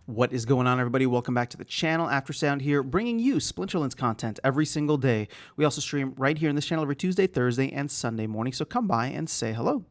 What is going on, everybody? Welcome back to the channel. Aftersound here, bringing you Splinterlands content every single day. We also stream right here in this channel every Tuesday, Thursday, and Sunday morning, so come by and say hello.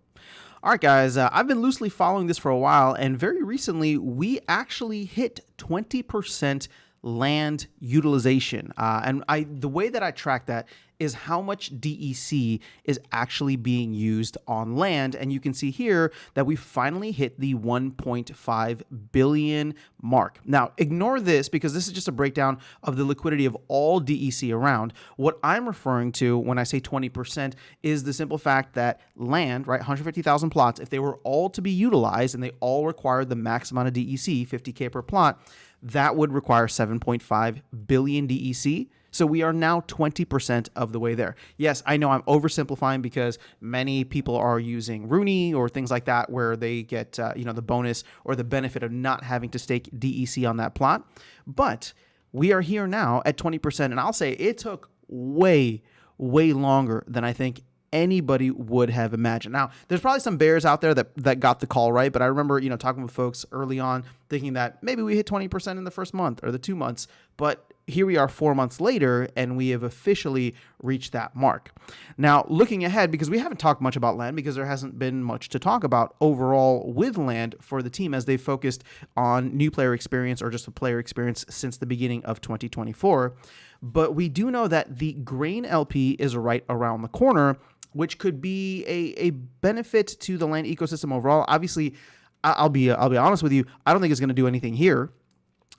All right, guys, I've been loosely following this for a while, and very recently, we actually hit 20% land utilization. The way that I track that is how much DEC is actually being used on land. And you can see here that we finally hit the 1.5 billion mark. Now, ignore this because this is just a breakdown of the liquidity of all DEC around. What I'm referring to when I say 20% is the simple fact that land, right, 150,000 plots, if they were all to be utilized and they all required the max amount of DEC, 50K per plot, that would require 7.5 billion DEC. So we are now 20% of the way there. Yes, I know I'm oversimplifying because many people are using Rooney or things like that where they get the bonus or the benefit of not having to stake DEC on that plot. But we are here now at 20%, and I'll say it took way longer than I think anybody would have imagined. Now, there's probably some bears out there that got the call right, but I remember, talking with folks early on thinking that maybe we hit 20% in the first month or the 2 months, but here we are 4 months later, and we have officially reached that mark. Now, looking ahead, because we haven't talked much about land because there hasn't been much to talk about overall with land for the team as they focused on new player experience or just a player experience since the beginning of 2024. But we do know that the grain LP is right around the corner, which could be a benefit to the land ecosystem overall. Obviously, I'll be honest with you, I don't think it's going to do anything here.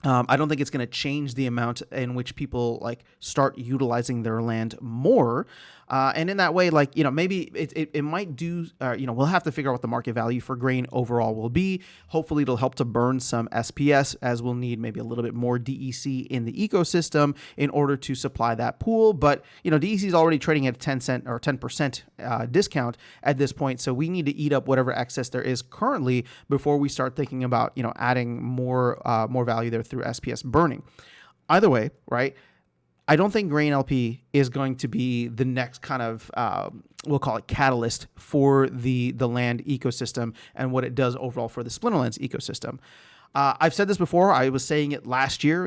I don't think it's going to change the amount in which people start utilizing their land more. And in that way, maybe it might do, we'll have to figure out what the market value for grain overall will be. Hopefully it'll help to burn some SPS as we'll need maybe a little bit more DEC in the ecosystem in order to supply that pool. But, DEC is already trading at a 10 cent or 10% discount at this point. So we need to eat up whatever excess there is currently before we start thinking about, adding more value there through SPS burning. Either way, right? I don't think grain LP is going to be the next kind of, we'll call it catalyst for the land ecosystem and what it does overall for the Splinterlands ecosystem. I've said this before. I was saying it last year,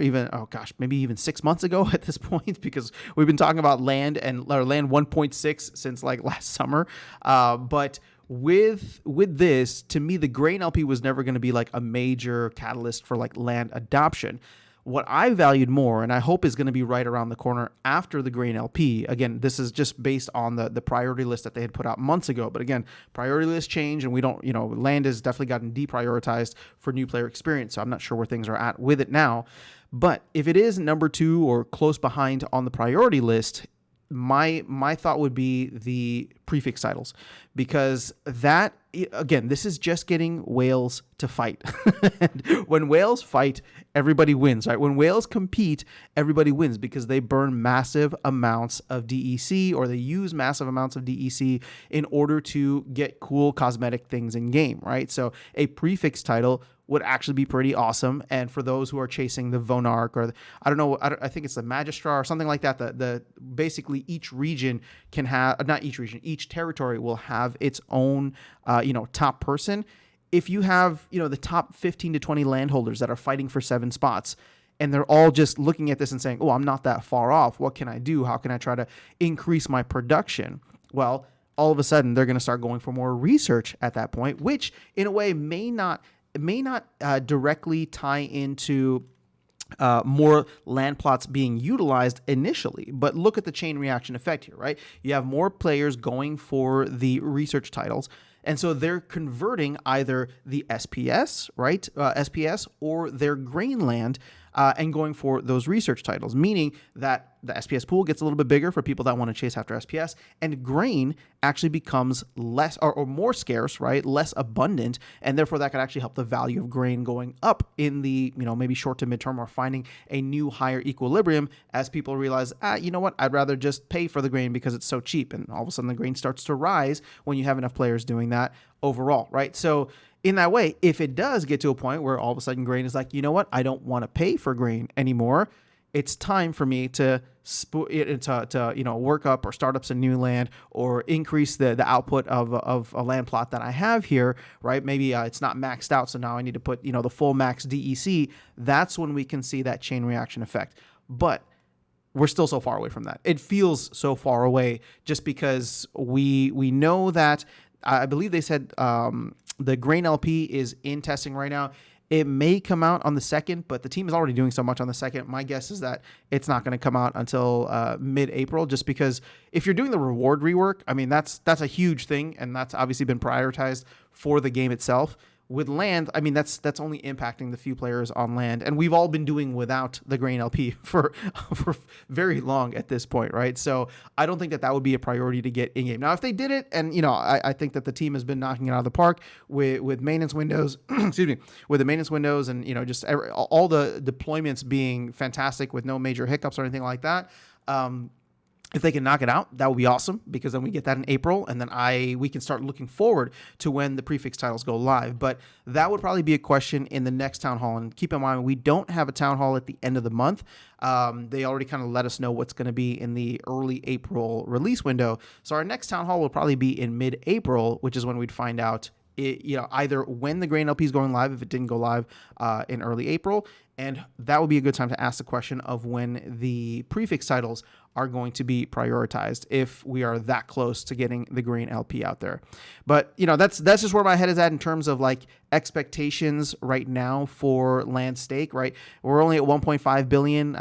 maybe even 6 months ago at this point, because we've been talking about land 1.6 since last summer. But with this, to me, the grain LP was never going to be a major catalyst for land adoption. What I valued more, and I hope is going to be right around the corner after the grain LP, again, this is just based on the priority list that they had put out months ago. But again, priority list change, and we don't, land has definitely gotten deprioritized for new player experience. So I'm not sure where things are at with it now. But if it is number 2 or close behind on the priority list, my thought would be the prefix titles, because that, again, this is just getting whales to fight. And when whales fight, everybody wins, right? When whales compete, everybody wins because they burn massive amounts of DEC, or they use massive amounts of DEC in order to get cool cosmetic things in game, right? So a prefix title would actually be pretty awesome. And for those who are chasing the Vonarch, or I think it's the Magistrar or something like that, basically each region can have, not each region, each territory will have its own, top person. If you have, the top 15 to 20 landholders that are fighting for 7 spots, and they're all just looking at this and saying, oh, I'm not that far off. What can I do? How can I try to increase my production? Well, all of a sudden they're going to start going for more research at that point, which in a way may not directly tie into more land plots being utilized initially. But look at the chain reaction effect here, right? You have more players going for the research titles. And so they're converting either the SPS, right? SPS or their grain land and going for those research titles, meaning that the SPS pool gets a little bit bigger for people that want to chase after SPS, and grain actually becomes less or more scarce, right? Less abundant, and therefore that could actually help the value of grain going up in the, maybe short to midterm, or finding a new higher equilibrium as people realize, you know what, I'd rather just pay for the grain because it's so cheap. And all of a sudden the grain starts to rise when you have enough players doing that overall, right? So in that way, if it does get to a point where all of a sudden grain is like, you know what, I don't want to pay for grain anymore, it's time for me to work up or start up some new land or increase the output of a land plot that I have here, right? Maybe it's not maxed out, so now I need to put the full max DEC. That's when we can see that chain reaction effect. But we're still so far away from that. It feels so far away just because we know that I believe they said the grain LP is in testing right now. It may come out on the 2nd, but the team is already doing so much on the 2nd. My guess is that it's not going to come out until mid-April, just because if you're doing the reward rework, I mean, that's a huge thing, and that's obviously been prioritized for the game itself. With land, I mean, that's only impacting the few players on land, and we've all been doing without the grain LP for very long at this point, right? So I don't think that would be a priority to get in game. Now, if they did it, and I think that the team has been knocking it out of the park with maintenance windows, excuse me, with the maintenance windows, and just all the deployments being fantastic with no major hiccups or anything like that. If they can knock it out, that would be awesome, because then we get that in April, and then we can start looking forward to when the prefix titles go live. But that would probably be a question in the next town hall. And keep in mind, we don't have a town hall at the end of the month. They already kind of let us know what's going to be in the early April release window. So our next town hall will probably be in mid-April, which is when we'd find out either when the grain LP is going live, if it didn't go live in early April, and that would be a good time to ask the question of when the prefix titles are going to be prioritized, if we are that close to getting the grain LP out there. But that's just where my head is at in terms of like expectations right now for land stake. Right, we're only at 1.5 billion.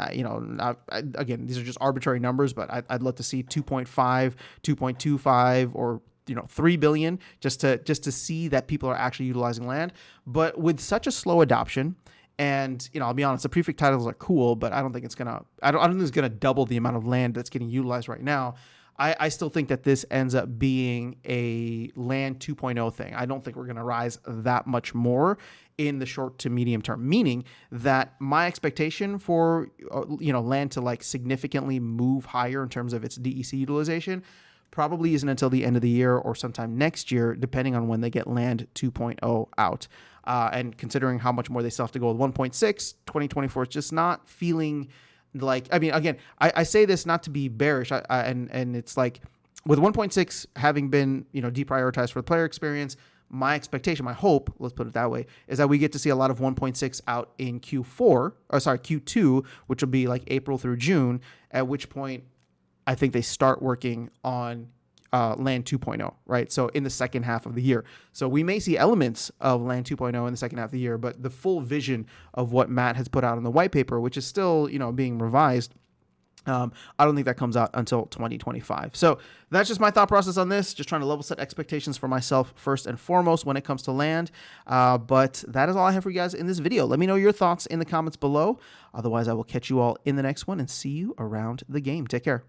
Again, these are just arbitrary numbers, but I'd love to see 2.5, 2.25, or 3 billion just to see that people are actually utilizing land. But with such a slow adoption, and I'll be honest, the prefix titles are cool, but I don't think it's gonna double the amount of land that's getting utilized right now. I still think that this ends up being a land 2.0 thing. I don't think we're gonna rise that much more in the short to medium term, meaning that my expectation for land to like significantly move higher in terms of its DEC utilization probably isn't until the end of the year or sometime next year, depending on when they get land 2.0 out. And considering how much more they still have to go with 1.6, 2024 is just not feeling like, I mean, again, I say this not to be bearish, and it's like with 1.6 having been, deprioritized for the player experience, my expectation, my hope, let's put it that way, is that we get to see a lot of 1.6 out in Q2, which will be like April through June, at which point I think they start working on land 2.0, right? So in the second half of the year. So we may see elements of land 2.0 in the second half of the year, but the full vision of what Matt has put out in the white paper, which is still, being revised, I don't think that comes out until 2025. So that's just my thought process on this. Just trying to level set expectations for myself first and foremost when it comes to land. But that is all I have for you guys in this video. Let me know your thoughts in the comments below. Otherwise, I will catch you all in the next one and see you around the game. Take care.